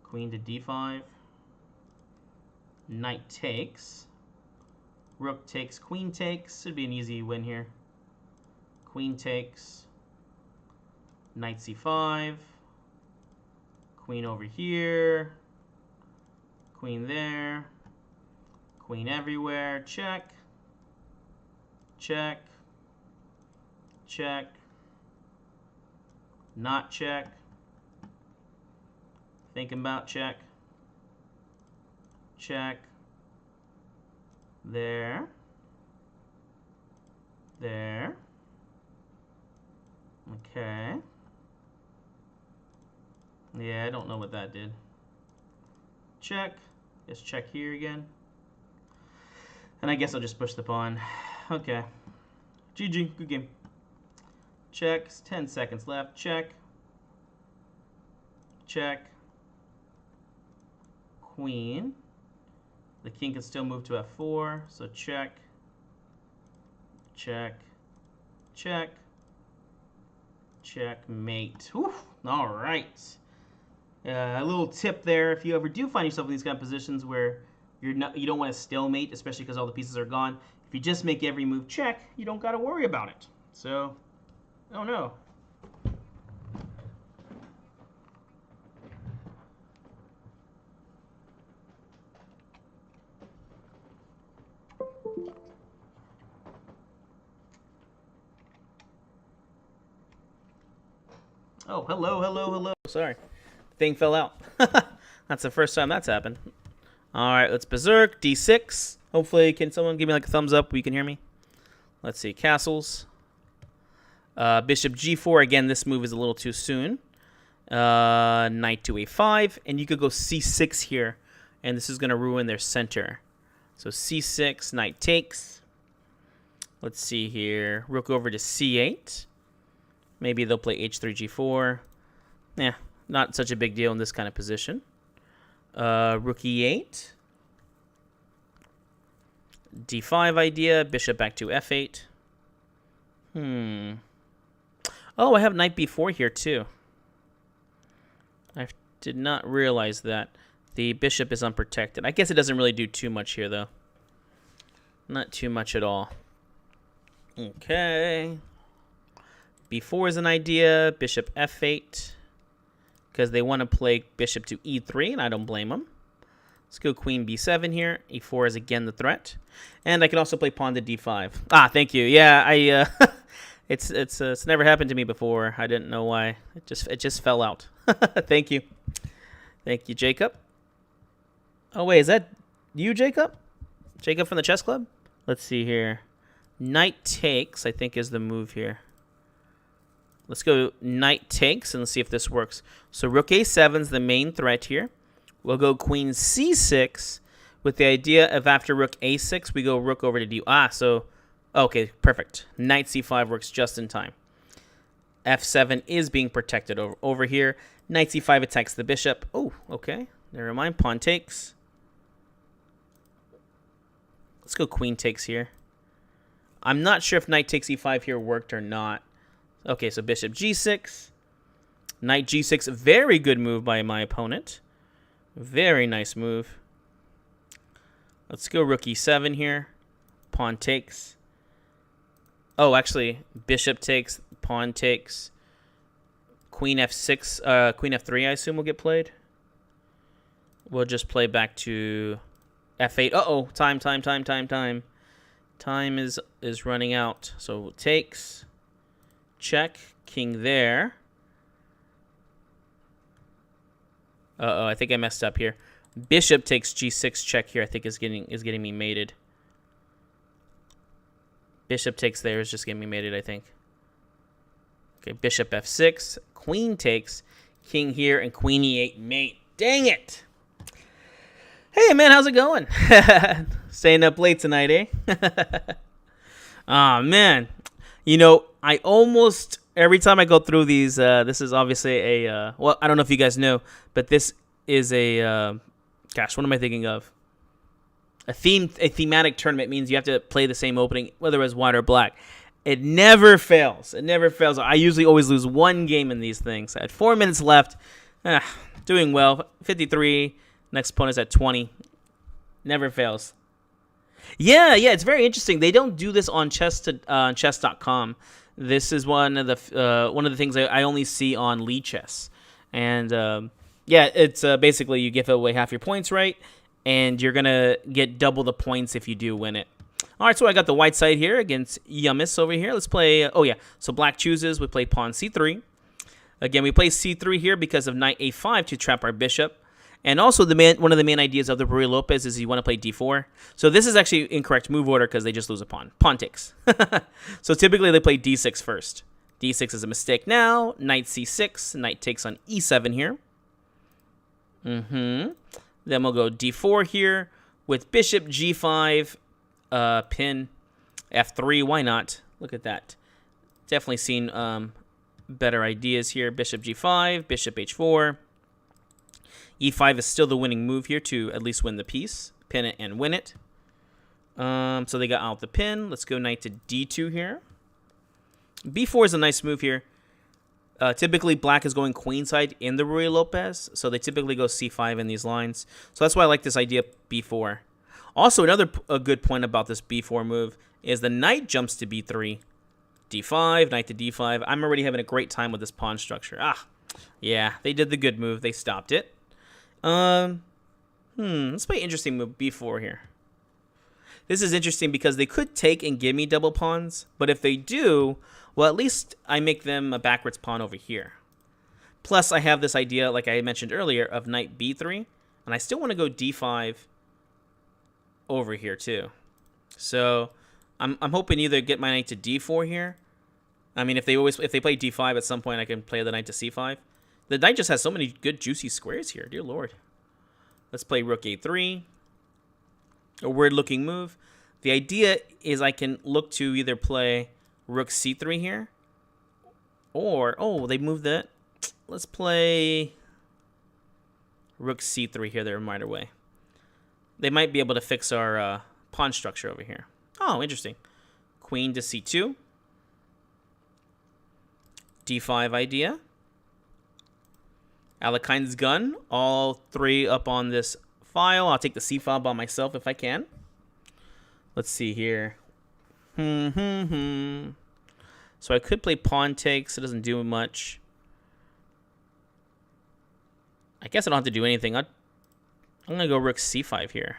queen to D5. Knight takes. Rook takes, queen takes. Should be an easy win here. Queen takes. Knight C5. Queen over here. Queen there. Queen everywhere. Check. Check. Check. Not check. Thinking about check. Check. There. There. Okay. Yeah, I don't know what that did. Check. Just check here again. And I guess I'll just push the pawn. Okay. GG. Good game. Check. 10 seconds left. Check. Check. Queen. The king can still move to F4. So check. Check. Check. Checkmate. Whew. All right. A little tip there: if you ever do find yourself in these kind of positions where you don't want to stalemate, especially because all the pieces are gone, if you just make every move check, you don't got to worry about it. So, oh no. Oh, hello, hello, hello. Sorry. Thing fell out. That's the first time that's happened. All right, let's berserk. D6. Hopefully, can someone give me like a thumbs up? You can hear me. Let's see, castles. Bishop g4. Again, this move is a little too soon. Knight to a5, and you could go c6 here, and this is going to ruin their center. So c6, knight takes. Let's see here. Rook over to c8. Maybe they'll play h3, g4. Yeah, not such a big deal in this kind of position. Rook e8. d5 idea. Bishop back to f8. Oh, I have knight b4 here too. I did not realize that. The bishop is unprotected. I guess it doesn't really do too much here, though. Not too much at all. Okay. b4 is an idea. Bishop f8. Because they want to play bishop to e3, and I don't blame them. Let's go queen b7 here. e4 is again the threat. And I can also play pawn to d5. Ah, thank you. Yeah, it's never happened to me before. I didn't know why. It just fell out. Thank you. Thank you, Jacob. Oh, wait, is that you, Jacob? Jacob from the chess club? Let's see here. Knight takes, I think, is the move here. Let's go knight takes, and let's see if this works. So rook a7 is the main threat here. We'll go queen c6 with the idea of after rook a6, we go rook over to d. So, okay, perfect. Knight c5 works just in time. f7 is being protected over here. Knight c5 attacks the bishop. Oh, okay. Never mind. Pawn takes. Let's go queen takes here. I'm not sure if knight takes e5 here worked or not. Okay, so bishop g6. Knight g6. Very good move by my opponent. Very nice move. Let's go rook e7 here. Pawn takes. Oh, actually, bishop takes. Pawn takes. Queen f6. Queen f3, I assume, will get played. We'll just play back to f8. Uh-oh. Time. Time is running out. So takes. Check. King there. Uh-oh, I think I messed up here. Bishop takes g6 check here, I think is getting me mated. Bishop takes there is just getting me mated, I think. Okay, bishop f6. Queen takes. King here and queen e8 mate. Dang it! Hey, man, how's it going? Staying up late tonight, eh? Aw, man. You know, I almost, every time I go through these, this is obviously a, well, I don't know if you guys know, but this is a, gosh, what am I thinking of? A thematic tournament means you have to play the same opening, whether it's white or black. It never fails. It never fails. I usually always lose one game in these things. I had 4 minutes left. Doing well. 53. Next opponent's at 20. Never fails. Yeah, it's very interesting. They don't do this on chess.com. This is one of the things I only see on Lee Chess. And yeah, it's basically you give away half your points, right? And you're gonna get double the points if you do win it. All right, so I got the white side here against Yamis over here. Let's play. Oh yeah, so black chooses. We play pawn c3. Again, we play c3 here because of knight a5 to trap our bishop. And also, one of the main ideas of the Ruy Lopez is you want to play d4. So this is actually incorrect move order because they just lose a pawn. Pawn takes. So typically they play d6 first. d6 is a mistake now. Knight c6. Knight takes on e7 here. Then we'll go d4 here with bishop g5, pin f3. Why not? Look at that. Definitely seen better ideas here. Bishop g5, bishop h4. e5 is still the winning move here to at least win the piece. Pin it and win it. So they got out the pin. Let's go knight to d2 here. b4 is a nice move here. Typically, black is going queenside in the Ruy Lopez, so they typically go c5 in these lines. So that's why I like this idea of b4. Also, another good point about this b4 move is the knight jumps to b3. d5, knight to d5. I'm already having a great time with this pawn structure. Yeah, they did the good move. They stopped it. Let's play interesting move b4 here. This is interesting because they could take and give me double pawns, but if they do, well, at least I make them a backwards pawn over here. Plus, I have this idea, like I mentioned earlier, of knight b3, and I still want to go d5 over here too. So I'm hoping either get my knight to d4 here. I mean, if they play d5 at some point, I can play the knight to c5. The knight just has so many good juicy squares here. Dear Lord. Let's play rook a3. A weird-looking move. The idea is I can look to either play rook c3 here, or oh, they moved that. Let's play rook c3 here. They're right away. They might be able to fix our pawn structure over here. Oh, interesting. Queen to c2. d5 idea. Alekhine's gun. All three up on this file. I'll take the c file by myself if I can. Let's see here. So I could play pawn takes. It doesn't do much. I guess I don't have to do anything. I'm gonna go rook c5 here.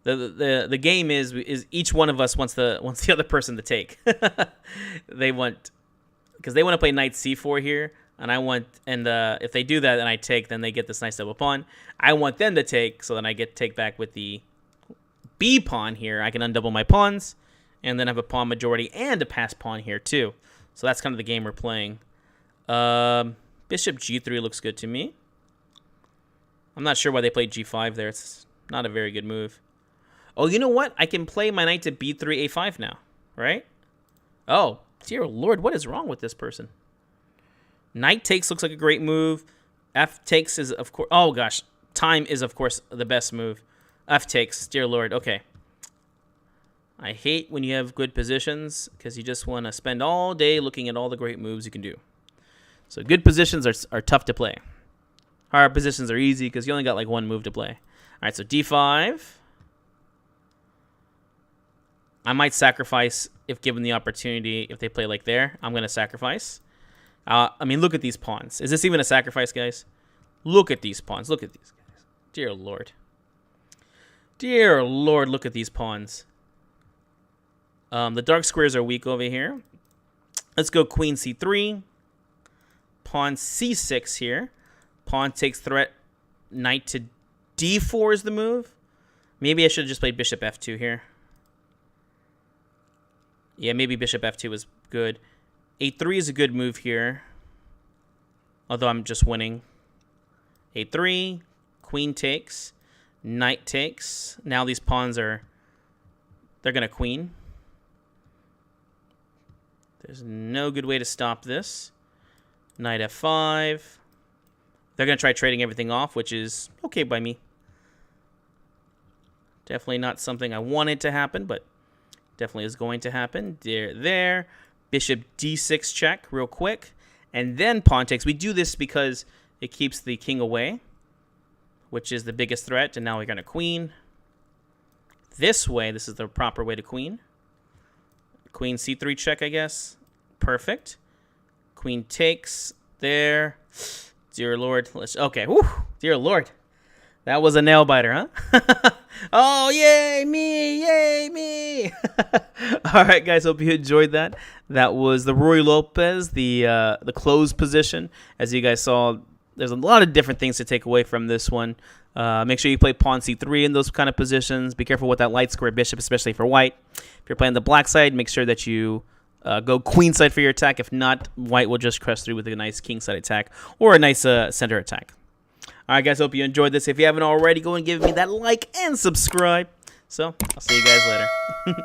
The game is each one of us wants the other person to take. They want, because they want to play knight c4 here, and I want, and if they do that and I take, then they get this nice double pawn. I want them to take, so then I get to take back with the b pawn here. I can undouble my pawns, and then have a pawn majority and a pass pawn here too. So that's kind of the game we're playing. Bishop g3 looks good to me. I'm not sure why they played g5 there. It's not a very good move. Oh, you know what? I can play my knight to b3, a5 now, right? Oh, dear Lord, what is wrong with this person? Knight takes looks like a great move. F takes is, of course... Oh, gosh. Time is, of course, the best move. F takes. Dear Lord. Okay. I hate when you have good positions because you just want to spend all day looking at all the great moves you can do. So good positions are tough to play. Hard positions are easy because you only got like one move to play. All right, so d5. I might sacrifice if given the opportunity. If they play like there, I'm going to sacrifice. I mean, look at these pawns. Is this even a sacrifice, guys? Look at these pawns. Look at these guys. Dear Lord. Dear Lord, look at these pawns. The dark squares are weak over here. Let's go queen c3. Pawn c6 here. Pawn takes threat. Knight to d4 is the move. Maybe I should have just played bishop f2 here. Yeah, maybe bishop f2 was good. a3 is a good move here. Although I'm just winning. a3. Queen takes. Knight takes. Now these pawns are... They're going to queen. There's no good way to stop this. Knight f5. They're going to try trading everything off, which is okay by me. Definitely not something I wanted to happen, but definitely is going to happen. There. Bishop d6 check real quick. And then pawn takes. We do this because it keeps the king away, which is the biggest threat. And now we're going to queen. This way, this is the proper way to queen. Queen c3 check, I guess. Perfect. Queen takes there. Dear Lord. Okay. Whew. Dear Lord. That was a nail biter, huh? Oh, yay, me, yay, me. All right, guys, hope you enjoyed that. That was the Ruy Lopez, the closed position. As you guys saw, there's a lot of different things to take away from this one. Make sure you play pawn c3 in those kind of positions. Be careful with that light square bishop, especially for white. If you're playing the black side, make sure that you go queen side for your attack. If not, white will just crush through with a nice king side attack or a nice center attack. All right, guys, hope you enjoyed this. If you haven't already, go and give me that like and subscribe. So I'll see you guys later.